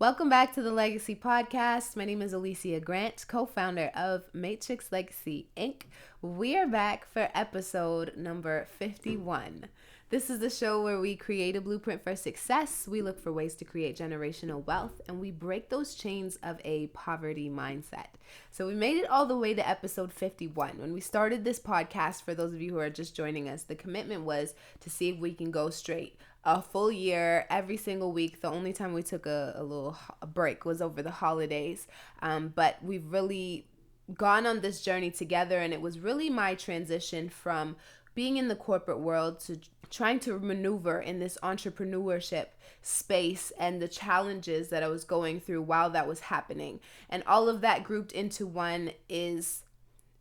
Welcome back to the Legacy Podcast. My name is Olisya Grant, co-founder of Matrix Legacy, Inc. We are back for episode number 51. This is the show where we create a blueprint for success. We look for ways to create generational wealth, and we break those chains of a poverty mindset. So we made it all the way to episode 51. When we started this podcast, for those of you who are just joining us, the commitment was to see if we can go straight a full year, every single week. The only time we took a little break was over the holidays. But we've really gone on this journey together, and it was really my transition from being in the corporate world to trying to maneuver in this entrepreneurship space and the challenges that I was going through while that was happening. And all of that grouped into one is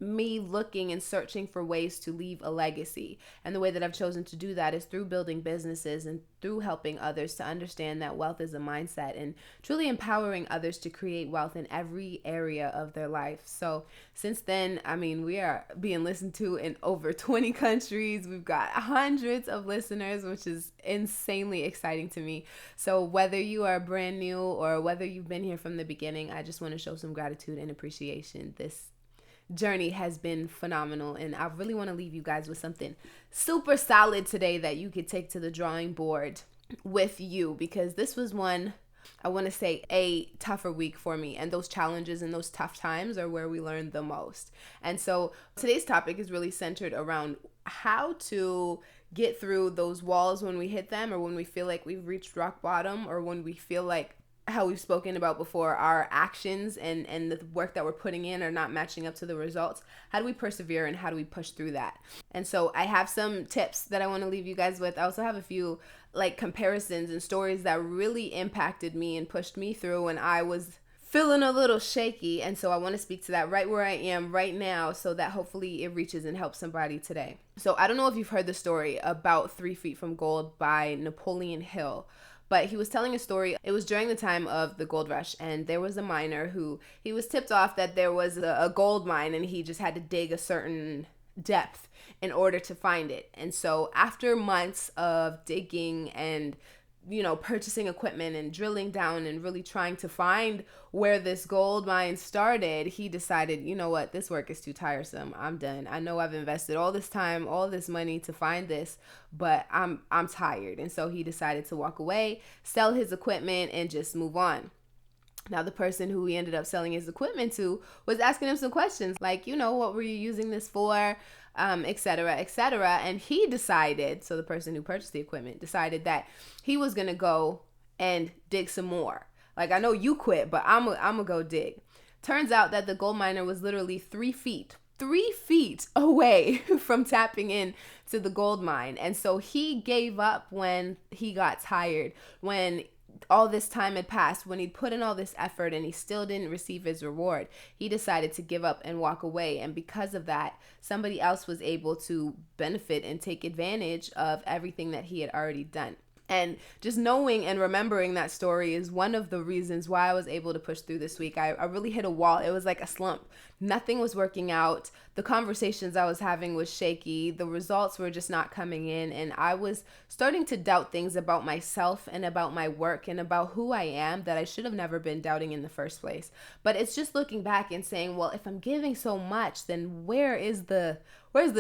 me looking and searching for ways to leave a legacy. And the way that I've chosen to do that is through building businesses and through helping others to understand that wealth is a mindset and truly empowering others to create wealth in every area of their life. So since then, we are being listened to in over 20 countries. We've got hundreds of listeners, which is insanely exciting to me. So whether you are brand new or whether you've been here from the beginning, I just want to show some gratitude and appreciation. This journey has been phenomenal, and I really want to leave you guys with something super solid today that you could take to the drawing board with you, because this was one, I want to say, a tougher week for me, and those challenges and those tough times are where we learn the most. And so today's topic is really centered around how to get through those walls when we hit them, or when we feel like we've reached rock bottom, or when we feel like, how we've spoken about before, our actions and the work that we're putting in are not matching up to the results. How do we persevere and how do we push through that? And so I have some tips that I want to leave you guys with. I also have a few comparisons and stories that really impacted me and pushed me through when I was feeling a little shaky. And so I want to speak to that right where I am right now, so that hopefully it reaches and helps somebody today. So I don't know if you've heard the story about 3 Feet from Gold by Napoleon Hill, but he was telling a story. It was during the time of the gold rush, and there was a miner who, he was tipped off that there was a gold mine, and he just had to dig a certain depth in order to find it. And so after months of digging and purchasing equipment and drilling down and really trying to find where this gold mine started, he decided, you know what, this work is too tiresome. I'm done. I know I've invested all this time, all this money to find this, but I'm tired. And so he decided to walk away, sell his equipment, and just move on. Now, the person who he ended up selling his equipment to was asking him some questions like, what were you using this for? Et cetera, et cetera. And he decided, so the person who purchased the equipment decided that he was going to go and dig some more. Like, I know you quit, but I'm going to go dig. Turns out that the gold miner was literally 3 feet away from tapping in to the gold mine. And so he gave up when he got tired, when all this time had passed, when he'd put in all this effort and he still didn't receive his reward. He decided to give up and walk away. And because of that, somebody else was able to benefit and take advantage of everything that he had already done. And just knowing and remembering that story is one of the reasons why I was able to push through this week. I really hit a wall. It was like a slump. Nothing was working out. The conversations I was having was shaky. The results were just not coming in. And I was starting to doubt things about myself and about my work and about who I am that I should have never been doubting in the first place. But it's just looking back and saying, well, if I'm giving so much, then where's the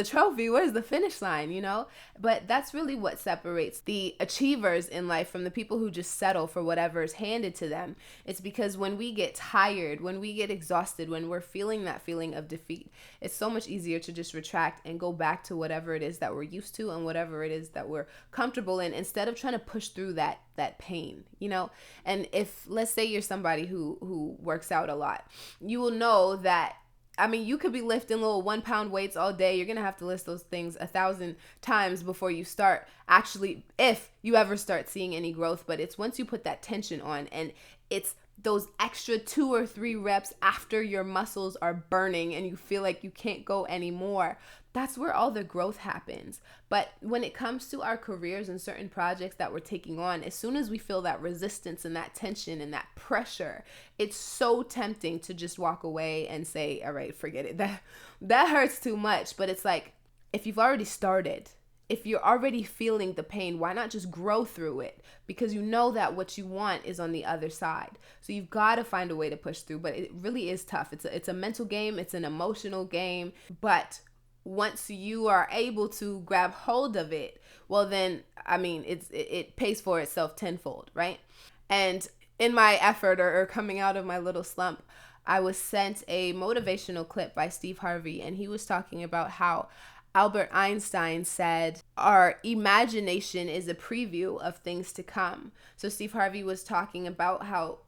trophy? Where's the finish line, But that's really what separates the achievers in life from the people who just settle for whatever is handed to them. It's because when we get tired, when we get exhausted, when we're feeling that feeling of defeat, it's so much easier to just retract and go back to whatever it is that we're used to and whatever it is that we're comfortable in, instead of trying to push through that pain, And if, let's say you're somebody who works out a lot, you will know that, you could be lifting little 1 pound weights all day. You're going to have to lift those things 1,000 times before you start actually, if you ever start seeing any growth. But it's once you put that tension on, and it's those extra 2 or 3 reps after your muscles are burning and you feel like you can't go anymore, that's where all the growth happens. But when it comes to our careers and certain projects that we're taking on, as soon as we feel that resistance and that tension and that pressure, it's so tempting to just walk away and say, all right, forget it. That hurts too much. But it's like, if you've already started if you're already feeling the pain, why not just grow through it? Because you know that what you want is on the other side. So you've got to find a way to push through, but it really is tough. It's a mental game, it's an emotional game, but once you are able to grab hold of it, well then, I mean, it pays for itself tenfold, right? And in my effort or coming out of my little slump, I was sent a motivational clip by Steve Harvey, and he was talking about how Albert Einstein said, our imagination is a preview of things to come. So Steve Harvey was talking about how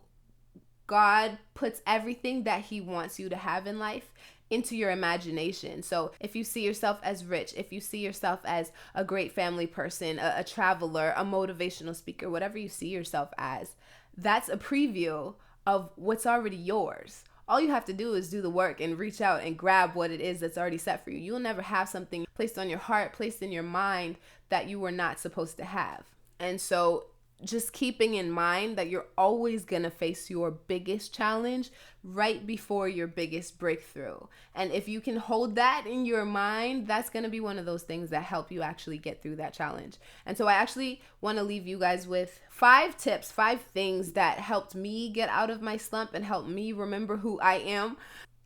God puts everything that he wants you to have in life into your imagination. So if you see yourself as rich, if you see yourself as a great family person, a traveler, a motivational speaker, whatever you see yourself as, that's a preview of what's already yours. All you have to do is do the work and reach out and grab what it is that's already set for you. You'll never have something placed on your heart, placed in your mind that you were not supposed to have. And so just keeping in mind that you're always going to face your biggest challenge right before your biggest breakthrough. And if you can hold that in your mind, that's going to be one of those things that help you actually get through that challenge. And so I actually want to leave you guys with 5 tips, 5 things that helped me get out of my slump and helped me remember who I am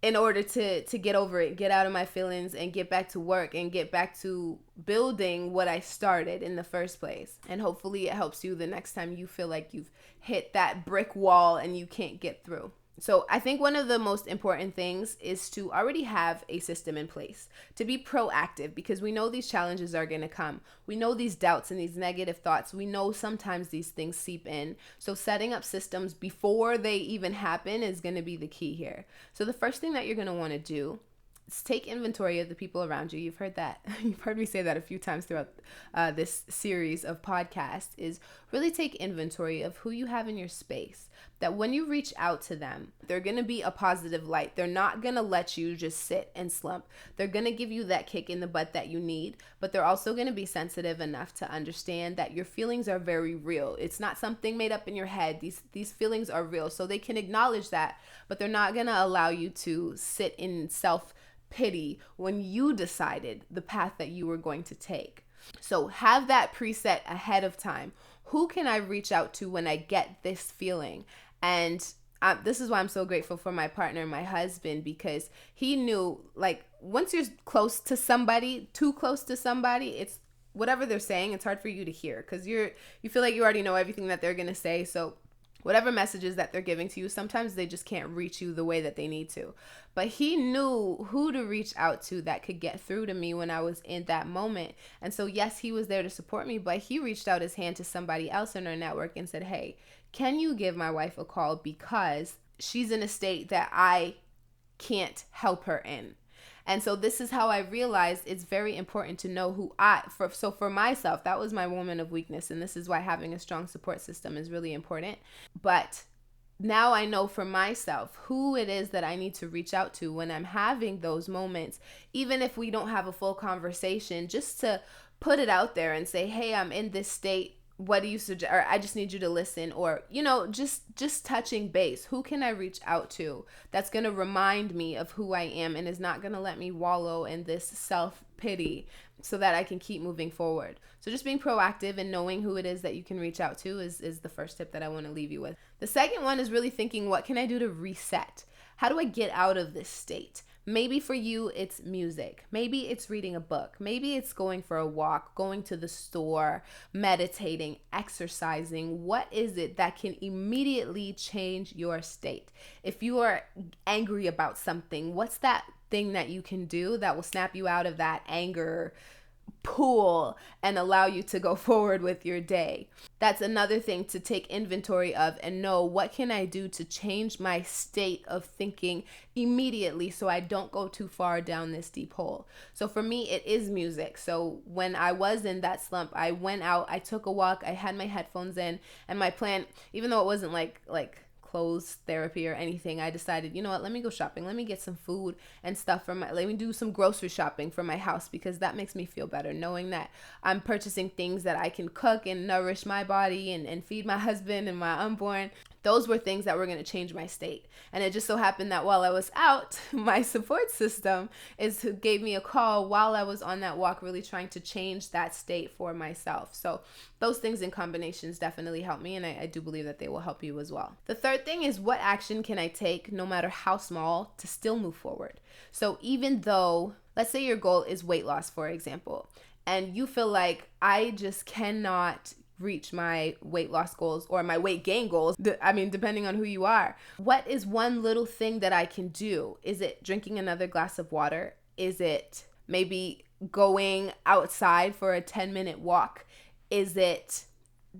in order to get over it, get out of my feelings, and get back to work and get back to building what I started in the first place. And hopefully it helps you the next time you feel like you've hit that brick wall and you can't get through. So I think one of the most important things is to already have a system in place, to be proactive, because we know these challenges are going to come. We know these doubts and these negative thoughts. We know sometimes these things seep in. So setting up systems before they even happen is going to be the key here. So the first thing that you're going to want to do is take inventory of the people around you. You've heard that. You've heard me say that a few times throughout this series of podcasts, is really take inventory of who you have in your space. That when you reach out to them, they're going to be a positive light. They're not going to let you just sit and slump. They're going to give you that kick in the butt that you need, but they're also going to be sensitive enough to understand that your feelings are very real. It's not something made up in your head. These feelings are real. So they can acknowledge that, but they're not going to allow you to sit in self-pity when you decided the path that you were going to take. So have that preset ahead of time. Who can I reach out to when I get this feeling? And this is why I'm so grateful for my partner, my husband, because he knew, like, once you're close to somebody, too close to somebody, it's whatever they're saying, it's hard for you to hear because you feel like you already know everything that they're going to say. So whatever messages that they're giving to you, sometimes they just can't reach you the way that they need to. But he knew who to reach out to that could get through to me when I was in that moment. And so, yes, he was there to support me, but he reached out his hand to somebody else in our network and said, hey, can you give my wife a call because she's in a state that I can't help her in? And so this is how I realized it's very important to know who for myself, that was my moment of weakness. And this is why having a strong support system is really important. But now I know for myself who it is that I need to reach out to when I'm having those moments, even if we don't have a full conversation, just to put it out there and say, hey, I'm in this state. What do you suggest? Or I just need you to listen, or, just touching base. Who can I reach out to that's going to remind me of who I am and is not going to let me wallow in this self-pity so that I can keep moving forward? So just being proactive and knowing who it is that you can reach out to is the first tip that I want to leave you with. The second one is really thinking, what can I do to reset? How do I get out of this state? Maybe for you, it's music. Maybe it's reading a book. Maybe it's going for a walk, going to the store, meditating, exercising. What is it that can immediately change your state? If you are angry about something, what's that thing that you can do that will snap you out of that anger pool and allow you to go forward with your day? That's another thing to take inventory of and know, what can I do to change my state of thinking immediately so I don't go too far down this deep hole? So for me, it is music. So when I was in that slump, I went out, I took a walk, I had my headphones in, and my plan, even though it wasn't like clothes therapy or anything, I decided, you know what, let me go shopping. Let me get some food and stuff let me do some grocery shopping for my house, because that makes me feel better, knowing that I'm purchasing things that I can cook and nourish my body and feed my husband and my unborn. Those were things that were going to change my state. And it just so happened that while I was out, my support system is who gave me a call while I was on that walk, really trying to change that state for myself. So those things in combinations definitely help me, and I do believe that they will help you as well. The third thing is, what action can I take, no matter how small, to still move forward? So even though, let's say your goal is weight loss, for example, and you feel like, I just cannot reach my weight loss goals or my weight gain goals, depending on who you are. What is one little thing that I can do? Is it drinking another glass of water? Is it maybe going outside for a 10-minute walk? Is it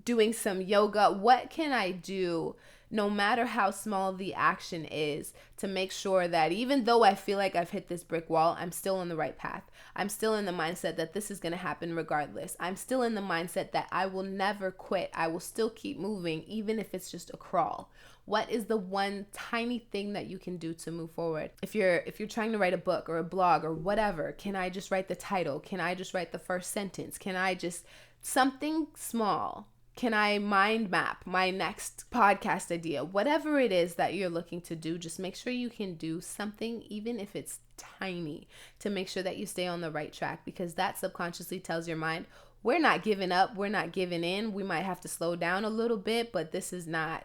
doing some yoga? What can I do, no matter how small the action is, to make sure that even though I feel like I've hit this brick wall, I'm still on the right path? I'm still in the mindset that this is going to happen regardless. I'm still in the mindset that I will never quit. I will still keep moving, even if it's just a crawl. What is the one tiny thing that you can do to move forward? If you're trying to write a book or a blog or whatever, can I just write the title? Can I just write the first sentence? Can I just something small? Can I mind map my next podcast idea? Whatever it is that you're looking to do, just make sure you can do something, even if it's tiny, to make sure that you stay on the right track, because that subconsciously tells your mind, we're not giving up, we're not giving in. We might have to slow down a little bit, but this is not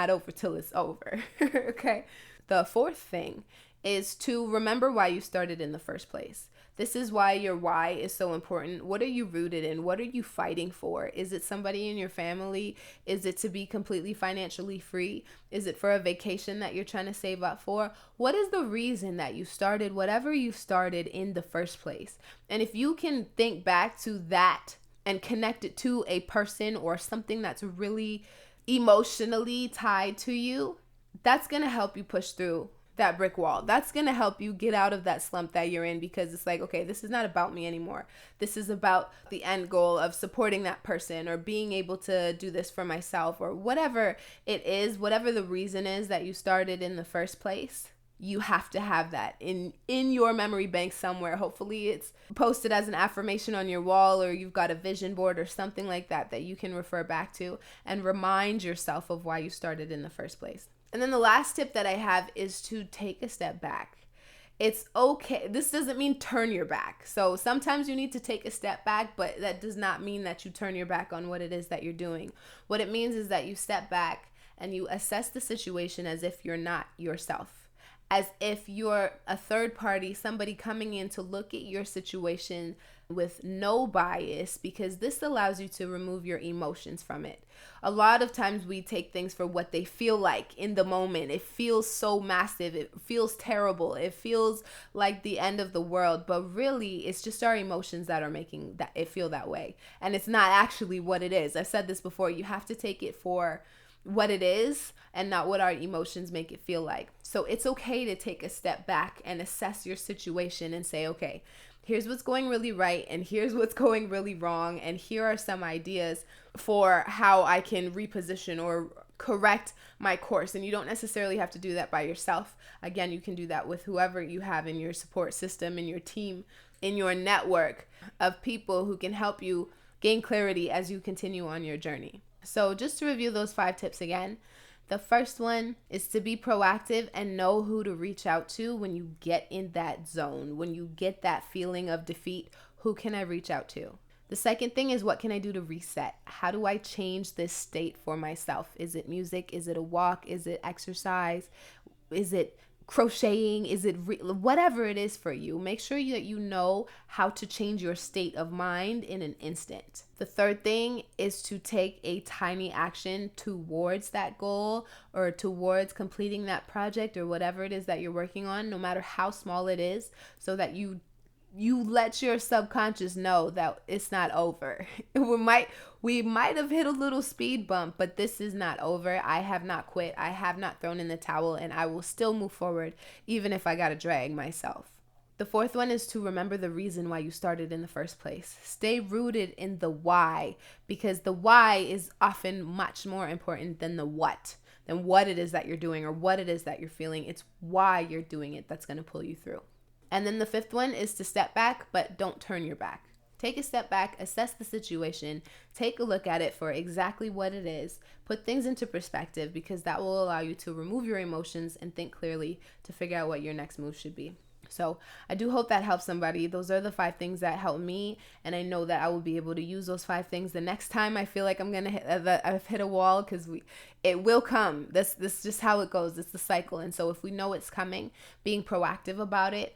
over till it's over. Okay. The fourth thing is to remember why you started in the first place. This is why your why is so important. What are you rooted in? What are you fighting for? Is it somebody in your family? Is it to be completely financially free? Is it for a vacation that you're trying to save up for? What is the reason that you started whatever you started in the first place? And if you can think back to that and connect it to a person or something that's really emotionally tied to you, that's going to help you push through that brick wall. That's going to help you get out of that slump that you're in, because it's like, okay, this is not about me anymore. This is about the end goal of supporting that person or being able to do this for myself, or whatever it is, whatever the reason is that you started in the first place. You have to have that in your memory bank somewhere. Hopefully it's posted as an affirmation on your wall, or you've got a vision board or something like that that you can refer back to and remind yourself of why you started in the first place. And then the last tip that I have is to take a step back. It's okay. This doesn't mean turn your back. So sometimes you need to take a step back, but that does not mean that you turn your back on what it is that you're doing. What it means is that you step back and you assess the situation as if you're not yourself, as if you're a third party, somebody coming in to look at your situation with no bias, because this allows you to remove your emotions from it. A lot of times we take things for what they feel like in the moment. It feels so massive. It feels terrible. It feels like the end of the world. But really, it's just our emotions that are making that it feel that way. And it's not actually what it is. I've said this before. You have to take it for what it is and not what our emotions make it feel like. So it's okay to take a step back and assess your situation and say, okay, here's what's going really right and here's what's going really wrong, and here are some ideas for how I can reposition or correct my course. And you don't necessarily have to do that by yourself. Again, you can do that with whoever you have in your support system, in your team, in your network of people who can help you gain clarity as you continue on your journey. So just to review those 5 tips again, the first one is to be proactive and know who to reach out to when you get in that zone, when you get that feeling of defeat. Who can I reach out to? The second thing is, what can I do to reset? How do I change this state for myself? Is it music? Is it a walk? Is it exercise? Is it crocheting? Is it whatever it is for you? Make sure that you know how to change your state of mind in an instant. The third thing is to take a tiny action towards that goal or towards completing that project or whatever it is that you're working on, no matter how small it is, so that you let your subconscious know that it's not over. We might have hit a little speed bump, but this is not over. I have not quit. I have not thrown in the towel, and I will still move forward, even if I got to drag myself. The fourth one is to remember the reason why you started in the first place. Stay rooted in the why, because the why is often much more important than what it is that you're doing or what it is that you're feeling. It's why you're doing it that's going to pull you through. And then the fifth one is to step back, but don't turn your back. Take a step back, assess the situation, take a look at it for exactly what it is, put things into perspective, because that will allow you to remove your emotions and think clearly to figure out what your next move should be. So I do hope that helps somebody. Those are the 5 things that helped me, and I know that I will be able to use those 5 things the next time I feel like I'm gonna I've hit a wall, because it will come. This is just how it goes. It's the cycle, and so if we know it's coming, being proactive about it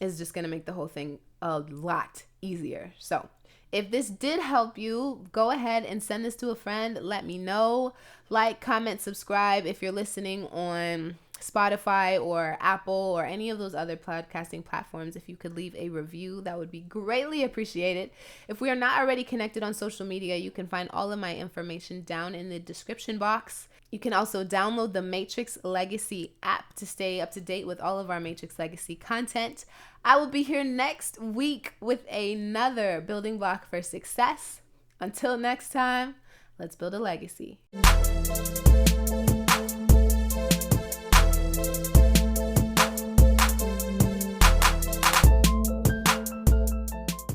is just gonna make the whole thing a lot easier. So if this did help you, go ahead and send this to a friend. Let me know. Like, comment, subscribe if you're listening on Spotify or Apple or any of those other podcasting platforms. If you could leave a review, that would be greatly appreciated. If we are not already connected on social media, you can find all of my information down in the description box. You can also download the Matrix Legacy app to stay up to date with all of our Matrix Legacy content. I will be here next week with another building block for success. Until next time, let's build a legacy.